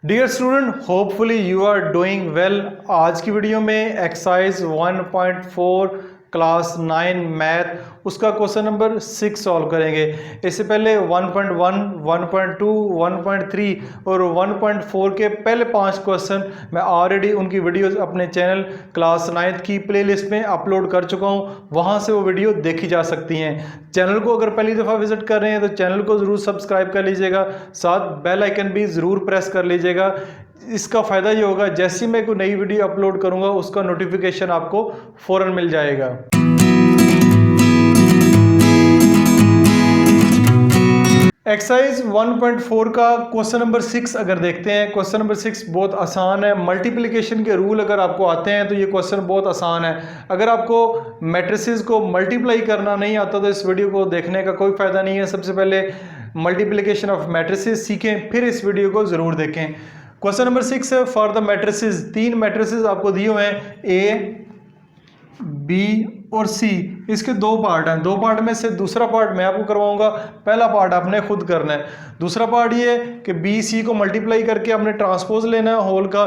Dear student, hopefully you are doing well. आज की video में एक्सरसाइज 1.4 क्लास 9 मैथ उसका क्वेश्चन नंबर 6 सॉल्व करेंगे। इससे पहले 1.1, 1.2, 1.3 और 1.4 के पहले 5 क्वेश्चन मैं ऑलरेडी उनकी वीडियोस अपने चैनल क्लास 9 की प्लेलिस्ट में अपलोड कर चुका हूं, वहां से वो वीडियो देखी जा सकती हैं। चैनल को अगर पहली दफ़ा विजिट कर रहे हैं तो चैनल को ज़रूर सब्सक्राइब कर लीजिएगा, साथ बेल आइकन भी ज़रूर प्रेस कर लीजिएगा। इसका फ़ायदा ये होगा जैसे ही मैं कोई नई वीडियो अपलोड करूंगा उसका नोटिफिकेशन आपको फ़ौरन मिल जाएगा। एक्सरसाइज 1.4 का क्वेश्चन नंबर 6 अगर देखते हैं, क्वेश्चन नंबर 6 बहुत आसान है। मल्टीप्लिकेशन के रूल अगर आपको आते हैं तो ये क्वेश्चन बहुत आसान है। अगर आपको मैट्रिसेस को मल्टीप्लाई करना नहीं आता तो इस वीडियो को देखने का कोई फ़ायदा नहीं है। सबसे पहले मल्टीप्लिकेशन ऑफ मैट्रिसेस सीखें, फिर इस वीडियो को ज़रूर देखें। क्वेश्चन नंबर 6 है फॉर द मैट्रिसेस। 3 मैट्रिसेस आपको दिए हुए हैं, ए, बी और सी। इसके 2 पार्ट हैं, 2 पार्ट में से दूसरा पार्ट मैं आपको करवाऊंगा, पहला पार्ट आपने खुद करना है। दूसरा पार्ट ये है कि बी सी को मल्टीप्लाई करके आपने ट्रांसपोज लेना है, होल का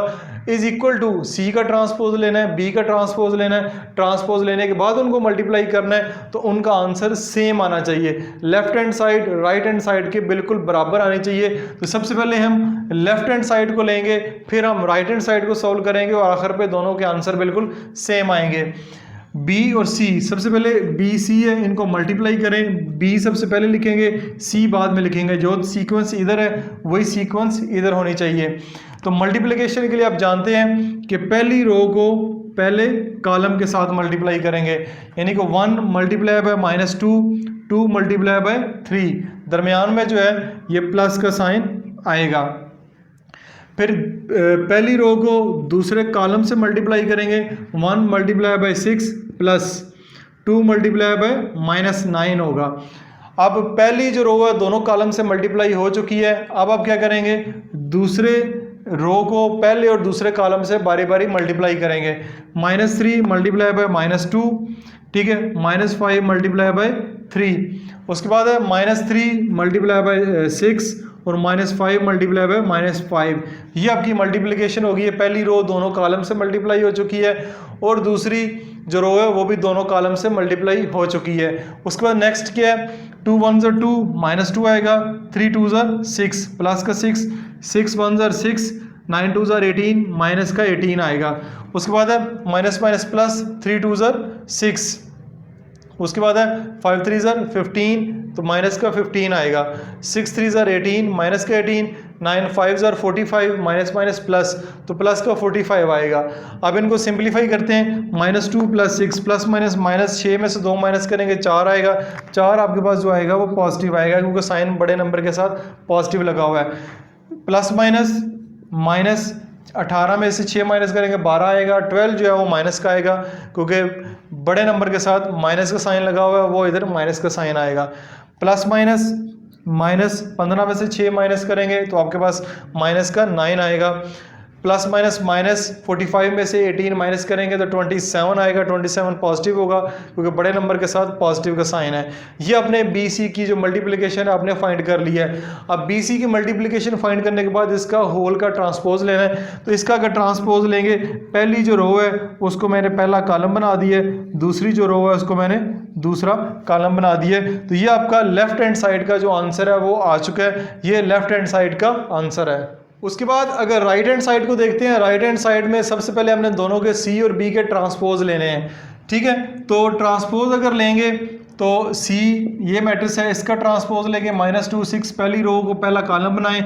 इज इक्वल टू सी का ट्रांसपोज लेना है, बी का ट्रांसपोज लेना है। ट्रांसपोज लेने के बाद उनको मल्टीप्लाई करना है तो उनका आंसर सेम आना चाहिए। Left hand side right hand side के बिल्कुल बराबर आनी चाहिए। तो सबसे पहले हम लेफ्ट हैंड साइड को लेंगे, फिर हम राइट हैंड साइड को सॉल्व करेंगे और आखिर पे दोनों के आंसर बिल्कुल सेम आएंगे। बी और सी, सबसे पहले बी सी है, इनको मल्टीप्लाई करें। बी सबसे पहले लिखेंगे, सी बाद में लिखेंगे। जो सीक्वेंस इधर है वही सीक्वेंस इधर होनी चाहिए। तो मल्टीप्लिकेशन के लिए आप जानते हैं कि पहली रो को पहले कॉलम के साथ मल्टीप्लाई करेंगे, यानी कि 1 मल्टीप्लाई बाय -2, 2 मल्टीप्लाई बाय 3, दरमियान में जो है ये प्लस का साइन आएगा। फिर पहली रो को दूसरे कॉलम से मल्टीप्लाई करेंगे, 1 multiply by 6 plus 2 multiply by -9 होगा। अब पहली जो रो है दोनों कॉलम से मल्टीप्लाई हो चुकी है। अब आप क्या करेंगे, दूसरे रो को पहले और दूसरे कॉलम से बारी बारी मल्टीप्लाई करेंगे। -3 मल्टीप्लाई बाय -2, ठीक है, -5 मल्टीप्लाई बाय 3। उसके बाद है -3 मल्टीप्लाई बाय 6 और -5 मल्टीप्लाई बाय -5। ये आपकी मल्टीप्लिकेशन होगी। है पहली रो दोनों कॉलम से मल्टीप्लाई हो चुकी है और दूसरी जो रो है वो भी दोनों कॉलम से मल्टीप्लाई हो चुकी है। उसके बाद नेक्स्ट क्या है, 2 1 2 -2 आएगा, 3 2 6 प्लस का 6, 6 1 6, 9 2 18 माइनस का 18 आएगा। उसके बाद है माइनस माइनस प्लस, 3 2 6। उसके बाद है 5 3 15 तो माइनस का 15 आएगा, 6 3 18 माइनस का 18, 9 5 45 माइनस माइनस प्लस तो प्लस का 45 आएगा। अब इनको सिंप्लीफाई करते हैं, -2 + 6 प्लस माइनस -6 में से 2 माइनस करेंगे 4 आएगा। 4 आपके पास जो आएगा वो पॉजिटिव आएगा क्योंकि साइन बड़े नंबर के साथ पॉजिटिव लगा हुआ है। प्लस माइनस 18 में से 6 माइनस करेंगे 12 आएगा। 12 जो है वो माइनस का आएगा क्योंकि बड़े नंबर के साथ माइनस का साइन लगा हुआ है, वो इधर माइनस का साइन आएगा। प्लस माइनस 15 में से 6 माइनस करेंगे तो आपके पास माइनस का 9 आएगा। प्लस माइनस 45 में से 18 माइनस करेंगे तो 27 आएगा। 27 पॉजिटिव होगा क्योंकि बड़े नंबर के साथ पॉजिटिव का साइन है। ये अपने बी सी की जो मल्टीप्लिकेशन है आपने फाइंड कर लिया है। अब बी सी की मल्टीप्लिकेशन फाइंड करने के बाद इसका होल का ट्रांसपोज लेना है। तो इसका अगर ट्रांसपोज लेंगे, पहली जो रो है उसको मैंने पहला कॉलम बना दिया है, दूसरी जो रो है उसको मैंने दूसरा कॉलम बना दिया है। तो ये आपका लेफ्ट हैंड साइड का जो आंसर है वो आ चुका है। ये लेफ्ट हैंड साइड का आंसर है। उसके बाद अगर राइट हैंड साइड को देखते हैं, राइट हैंड साइड में सबसे पहले हमने दोनों के सी और बी के ट्रांसपोज लेने हैं, ठीक है। तो ट्रांसपोज अगर लेंगे तो सी ये मैट्रिक्स है, इसका ट्रांसपोज लेंगे, -2 6 पहली रो को पहला कॉलम बनाएं,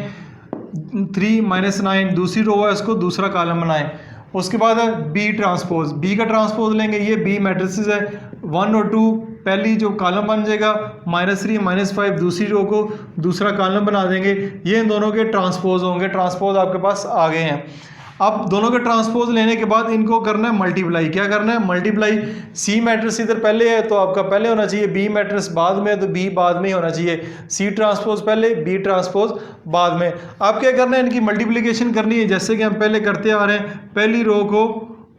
3 -9 दूसरी रो है उसको दूसरा कॉलम बनाएं। उसके बाद है बी ट्रांसपोज, बी का ट्रांसपोज लेंगे, ये बी मैट्रिसेस है, 1 और 2 पहली जो कॉलम बन जाएगा, -3 -5 दूसरी रो को दूसरा कॉलम बना देंगे। ये इन दोनों के ट्रांसपोज होंगे। ट्रांसपोज आपके पास आ गए हैं। अब दोनों के ट्रांसपोज लेने के बाद इनको करना है मल्टीप्लाई। क्या करना है, मल्टीप्लाई। सी मैट्रिक्स इधर पहले है तो आपका पहले होना चाहिए, बी मैट्रिक्स बाद में है तो बी बाद में ही होना चाहिए। सी ट्रांसपोज पहले, बी ट्रांसपोज बाद में। आप क्या करना है, इनकी मल्टीप्लिकेशन करनी है जैसे कि हम पहले करते आ रहे हैं। पहली रो को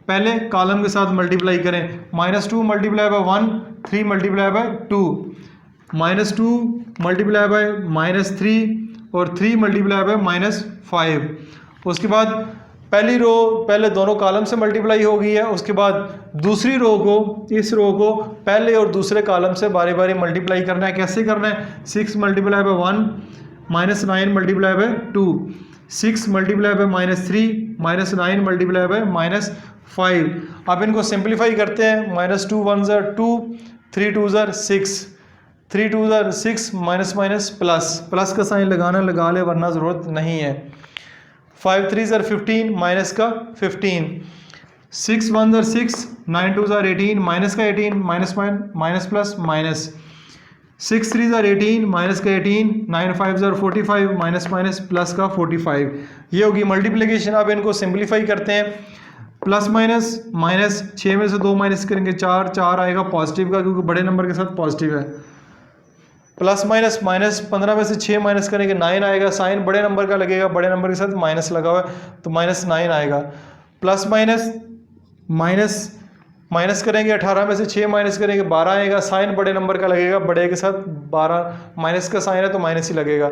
पहले कॉलम के साथ मल्टीप्लाई करें, -2 multiply by 1, 3 multiply by 2, -2 multiply by -3 और 3 मल्टीप्लाई बाय -5। उसके बाद पहली रो पहले दोनों कॉलम से मल्टीप्लाई हो गई है, उसके बाद दूसरी रो को, इस रो को पहले और दूसरे कॉलम से बारी बारी मल्टीप्लाई करना है। कैसे करना है? 6 multiply by 1 minus 9 multiply by 2, 6 multiply by minus 3 minus 9 multiply by minus 5। अब इनको सिंप्लीफाई करते हैं। माइनस 2 1 ज़र 2, 3 2 ज़र 6, 3 2 ज़र 6, माइनस माइनस प्लस, प्लस का साइन लगाना लगा ले वरना ज़रूरत नहीं है। 5 3 ज़र 15, माइनस का 15, 6 1 ज़र 6, 9 2 ज़र 18, माइनस का 18, माइनस प्लस माइनस, 6 3 ज़र 18, माइनस का 18, 9 5 ज़र 45, माइनस माइनस प्लस का 45। ये होगी मल्टीप्लिकेशन। अब इनको सिंप्लीफाई करते हैं। प्लस माइनस माइनस, 6 में से 2 माइनस करेंगे 4, 4 आएगा पॉजिटिव का क्योंकि बड़े नंबर के साथ पॉजिटिव है। प्लस माइनस माइनस, 15 में से 6 माइनस करेंगे 9 आएगा, साइन बड़े नंबर का लगेगा, बड़े नंबर के साथ माइनस लगा हुआ है तो माइनस 9 आएगा। प्लस माइनस माइनस, माइनस करेंगे 18 में से 6 माइनस करेंगे 12 आएगा, साइन बड़े नंबर का लगेगा, बड़े के साथ 12, माइनस का साइन है तो माइनस ही लगेगा।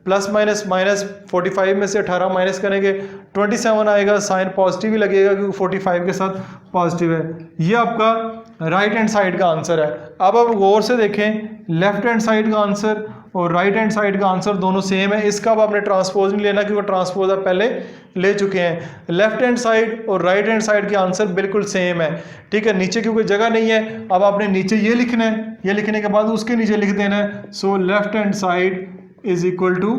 प्लस माइनस माइनस, 45 में से 18 माइनस करेंगे 27 आएगा, साइन पॉजिटिव ही लगेगा क्योंकि 45 के साथ पॉजिटिव है। ये आपका राइट हैंड साइड का आंसर है। अब आप गौर से देखें, लेफ्ट हैंड साइड का आंसर और राइट हैंड साइड का आंसर दोनों सेम है। इसका अब आपने ट्रांसपोज नहीं लेना क्योंकि ट्रांसपोज आप पहले ले चुके हैं। लेफ्ट हैंड साइड और राइट हैंड साइड के आंसर बिल्कुल सेम है, ठीक है। नीचे क्योंकि जगह नहीं है, अब आपने नीचे ये लिखना है, ये लिखने के बाद उसके नीचे लिख देना है। So left hand side is equal to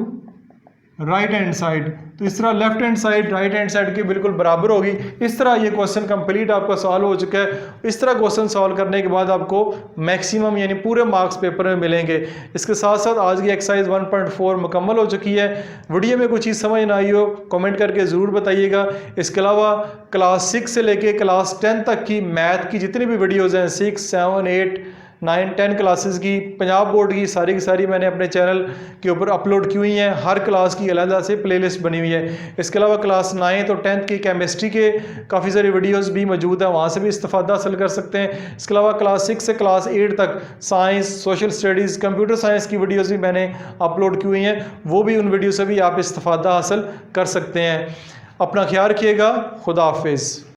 right hand side. तो इस तरह left hand side right hand side के बिल्कुल बराबर होगी। इस तरह ये क्वेश्चन कंप्लीट आपका सॉल्व हो चुका है। इस तरह क्वेश्चन सॉल्व करने के बाद आपको मैक्सिमम यानी पूरे मार्क्स पेपर में मिलेंगे। इसके साथ साथ आज की एक्सरसाइज 1.4 मुकम्मल हो चुकी है। वीडियो में कुछ चीज़ समझ ना आई हो कमेंट करके ज़रूर बताइएगा। इसके अलावा क्लास 6 से लेके क्लास 10 तक की मैथ की जितनी भी वीडियोज़ हैं 6 7 8 9 10 क्लासेस की, पंजाब बोर्ड की सारी मैंने अपने चैनल के ऊपर अपलोड की हुई हैं। हर क्लास की अलग से प्लेलिस्ट बनी हुई है। इसके अलावा क्लास 9 और 10 की केमिस्ट्री के काफ़ी सारी वीडियोस भी मौजूद हैं, वहाँ से भी इस्तेफादा हासिल कर सकते हैं। इसके अलावा क्लास 6 से क्लास 8 तक science, social studies, computer science की वीडियोज़ भी मैंने अपलोड की हुई हैं, वो भी उन वीडियो से भी आप इस्तेफादा हासिल कर सकते हैं। अपना ख्याल रखिएगा। खुदा हाफिज़।